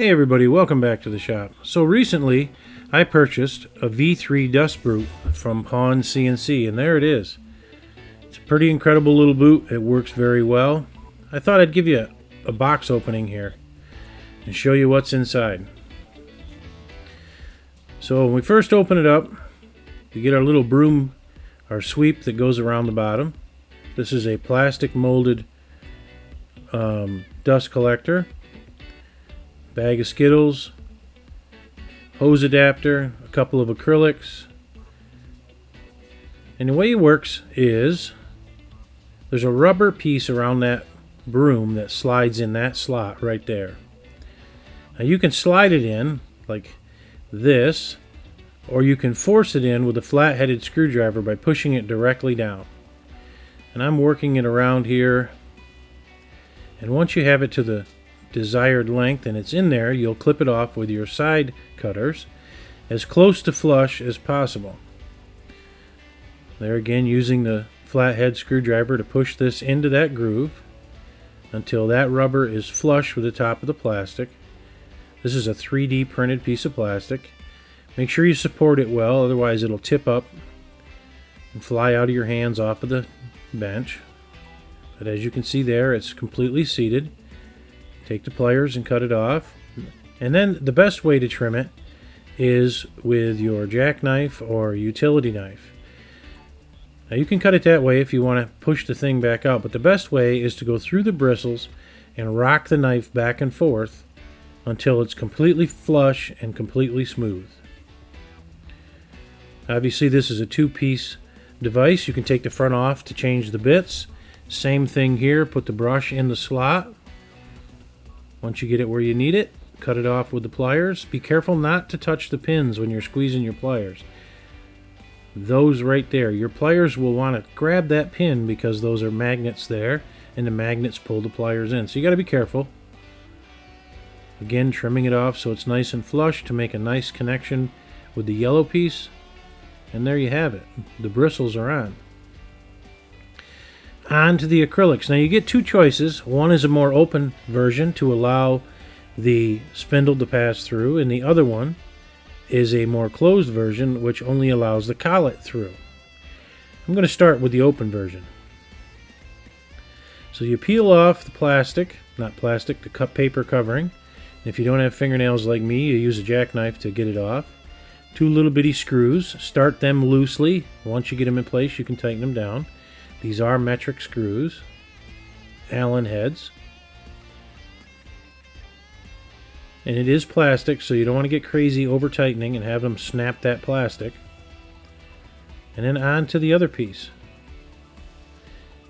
Hey everybody, welcome back to the shop. So recently I purchased a V3 dust boot from Pwncnc, and there it is. It's a pretty incredible little boot. It works very well. I thought I'd give you a box opening here and show you what's inside. So when we first open it up, we get our little broom, our sweep that goes around the bottom. This is a plastic molded dust collector. Bag of Skittles, hose adapter, a couple of acrylics. And the way it works is there's a rubber piece around that broom that slides in that slot right there. Now you can slide it in like this, or you can force it in with a flat-headed screwdriver by pushing it directly down. And I'm working it around here, and once you have it to the desired length and it's in there, you'll clip it off with your side cutters as close to flush as possible. There again, using the flathead screwdriver to push this into that groove until that rubber is flush with the top of the plastic. This is a 3D printed piece of plastic. Make sure you support it well, otherwise it'll tip up and fly out of your hands off of the bench. But as you can see there, it's completely seated. Take the pliers and cut it off. And then the best way to trim it is with your jackknife or utility knife. Now you can cut it that way if you want to push the thing back out, but the best way is to go through the bristles and rock the knife back and forth until it's completely flush and completely smooth. Obviously this is a two-piece device. You can take the front off to change the bits. Same thing here, put the brush in the slot. Once you get it where you need it, cut it off with the pliers. Be careful not to touch the pins when you're squeezing your pliers. Those right there, your pliers will want to grab that pin because those are magnets there, and the magnets pull the pliers in. So you got to be careful. Again, trimming it off so it's nice and flush to make a nice connection with the yellow piece. And there you have it. The bristles are on. On to the acrylics. Now you get two choices. One is a more open version to allow the spindle to pass through, and the other one is a more closed version which only allows the collet through. I'm going to start with the open version. So you peel off the plastic, not plastic, the cut paper covering. If you don't have fingernails like me, you use a jackknife to get it off. Two little bitty screws. Start them loosely. Once you get them in place, you can tighten them down. These are metric screws, Allen heads, and it is plastic, so you don't want to get crazy over tightening and have them snap that plastic. And then on to the other piece.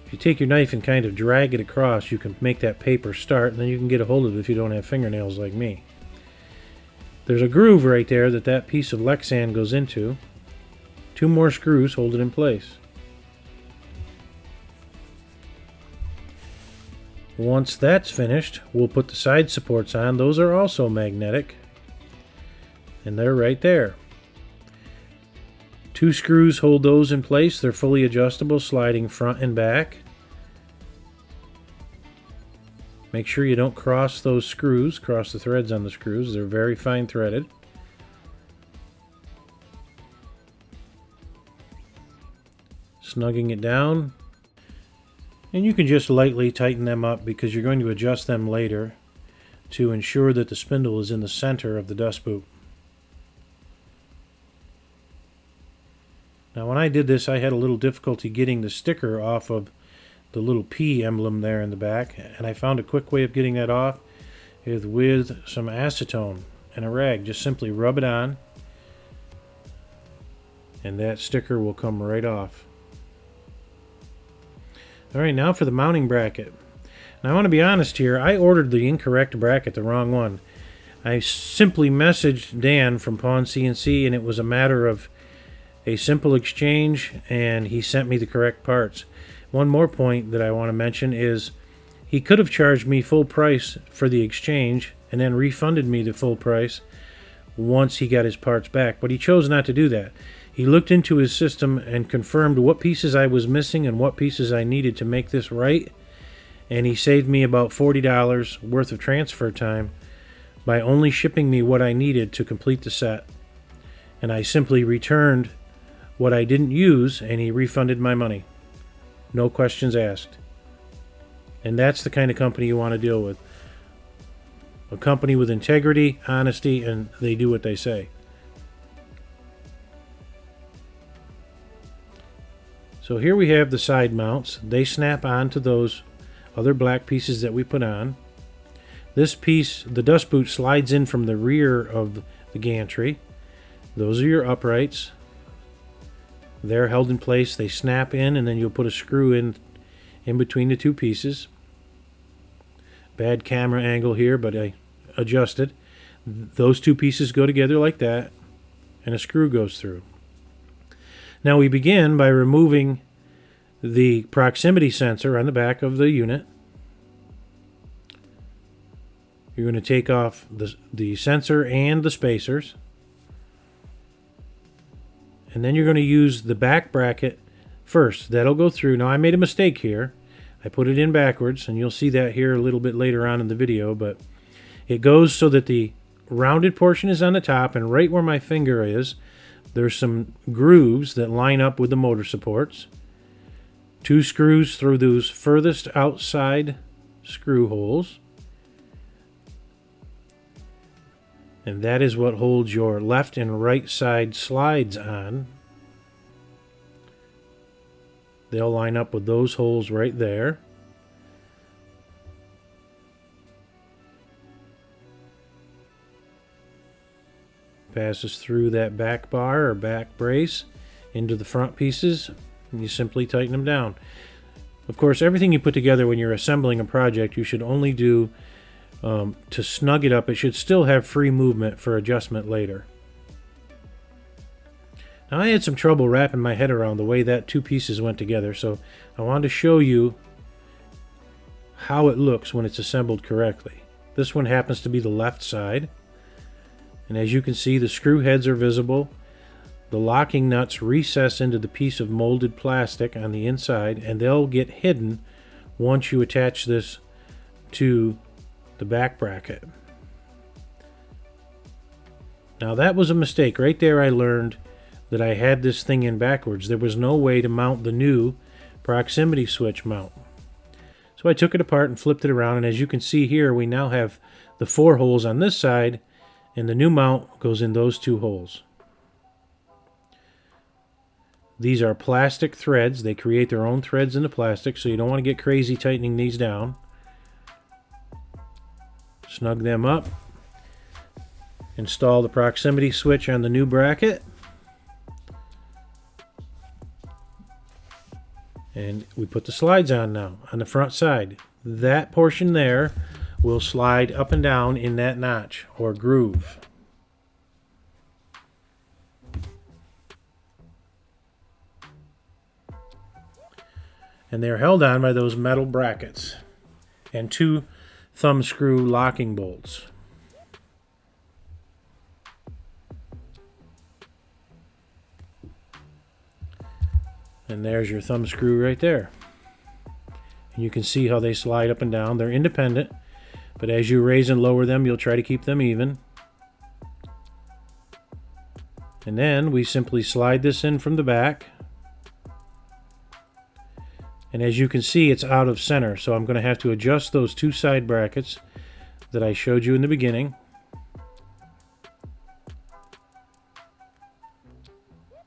If you take your knife and kind of drag it across, you can make that paper start, and then you can get a hold of it if you don't have fingernails like me. There's a groove right there that piece of Lexan goes into. Two more screws hold it in place. Once that's finished, we'll put the side supports on. Those are also magnetic, and they're right there. Two screws hold those in place. They're fully adjustable, sliding front and back. Make sure you don't cross those screws, cross the threads on the screws. They're very fine threaded. Snugging it down. And you can just lightly tighten them up because you're going to adjust them later to ensure that the spindle is in the center of the dust boot. Now when I did this, I had a little difficulty getting the sticker off of the little P emblem there in the back, and I found a quick way of getting that off is with some acetone and a rag. Just simply rub it on and that sticker will come right off. Alright, now for the mounting bracket. Now I want to be honest here, I ordered the incorrect bracket, the wrong one. I simply messaged Dan from Pwncnc, and it was a matter of a simple exchange, and he sent me the correct parts. One more point that I want to mention is he could have charged me full price for the exchange and then refunded me the full price once he got his parts back, but he chose not to do that. He looked into his system and confirmed what pieces I was missing and what pieces I needed to make this right, and he saved me about $40 worth of transfer time by only shipping me what I needed to complete the set. And I simply returned what I didn't use, and he refunded my money. No questions asked. And that's the kind of company you want to deal with. A company with integrity, honesty, and they do what they say. So here we have the side mounts. They snap on to those other black pieces that we put on. This piece, the dust boot, slides in from the rear of the gantry. Those are your uprights. They're held in place. They snap in, and then you'll put a screw in between the two pieces. Bad camera angle here, but I adjusted. Those two pieces go together like that, and a screw goes through. Now we begin by removing the proximity sensor on the back of the unit. You're going to take off the sensor and the spacers. And then you're going to use the back bracket first. That'll go through. Now I made a mistake here. I put it in backwards, and you'll see that here a little bit later on in the video, but it goes so that the rounded portion is on the top, and right where my finger is, there's some grooves that line up with the motor supports. 2 screws through those furthest outside screw holes. And that is what holds your left and right side slides on. They'll line up with those holes right there. Passes through that back bar or back brace into the front pieces, and you simply tighten them down. Of course, everything you put together when you're assembling a project, you should only do to snug it up. It should still have free movement for adjustment later. Now I had some trouble wrapping my head around the way that two pieces went together, so I wanted to show you how it looks when it's assembled correctly. This one happens to be the left side, and as you can see, the screw heads are visible. The locking nuts recess into the piece of molded plastic on the inside, and they'll get hidden once you attach this to the back bracket. Now that was a mistake. Right there I learned that I had this thing in backwards. There was no way to mount the new proximity switch mount. So I took it apart and flipped it around, and as you can see here, we now have the 4 holes on this side, and the new mount goes in those 2 holes. These are plastic threads. They create their own threads in the plastic, so you don't want to get crazy tightening these down. Snug them up. Install the proximity switch on the new bracket. And we put the slides on now on the front side. That portion there will slide up and down in that notch or groove. And they're held on by those metal brackets and 2 thumb screw locking bolts. And there's your thumb screw right there. And you can see how they slide up and down. They're independent, but as you raise and lower them, you'll try to keep them even. And then we simply slide this in from the back. And as you can see, it's out of center, so I'm going to have to adjust those 2 side brackets that I showed you in the beginning.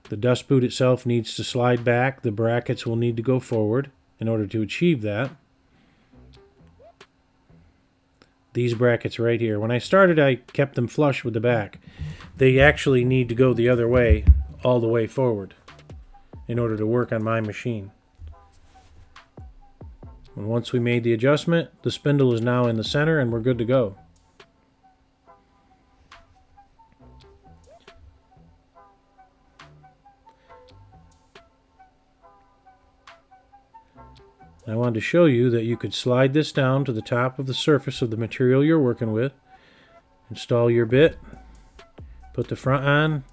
The dust boot itself needs to slide back. The brackets will need to go forward in order to achieve that. These brackets right here. When I started, I kept them flush with the back. They actually need to go the other way, all the way forward, in order to work on my machine. And once we made the adjustment, the spindle is now in the center and we're good to go. I wanted to show you that you could slide this down to the top of the surface of the material you're working with, install your bit, put the front on,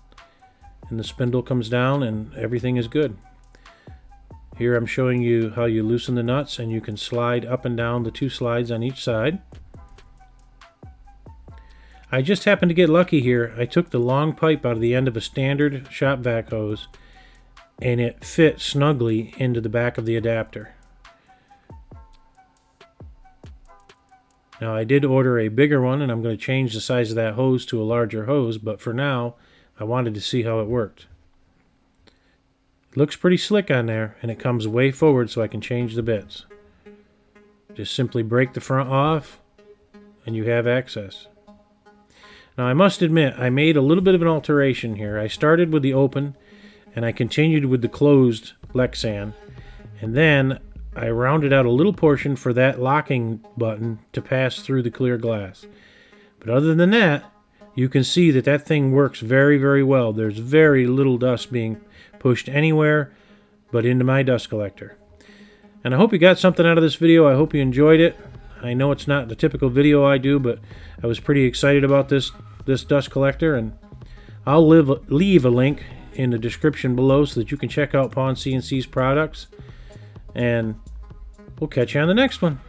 and the spindle comes down and everything is good. Here I'm showing you how you loosen the nuts, and you can slide up and down the 2 slides on each side. I just happened to get lucky here. I took the long pipe out of the end of a standard shop vac hose, and it fit snugly into the back of the adapter. Now I did order a bigger one, and I'm going to change the size of that hose to a larger hose, but for now I wanted to see how it worked. It looks pretty slick on there, and it comes way forward so I can change the bits. Just simply break the front off and you have access. Now I must admit, I made a little bit of an alteration here. I started with the open and I continued with the closed Lexan, and then I rounded out a little portion for that locking button to pass through the clear glass. But other than that, you can see that that thing works very, very well. There's very little dust being pushed anywhere but into my dust collector. And I hope you got something out of this video. I hope you enjoyed it. I know it's not the typical video I do, but I was pretty excited about this dust collector, and I'll leave a link in the description below so that you can check out Pwncn's products, and we'll catch you on the next one.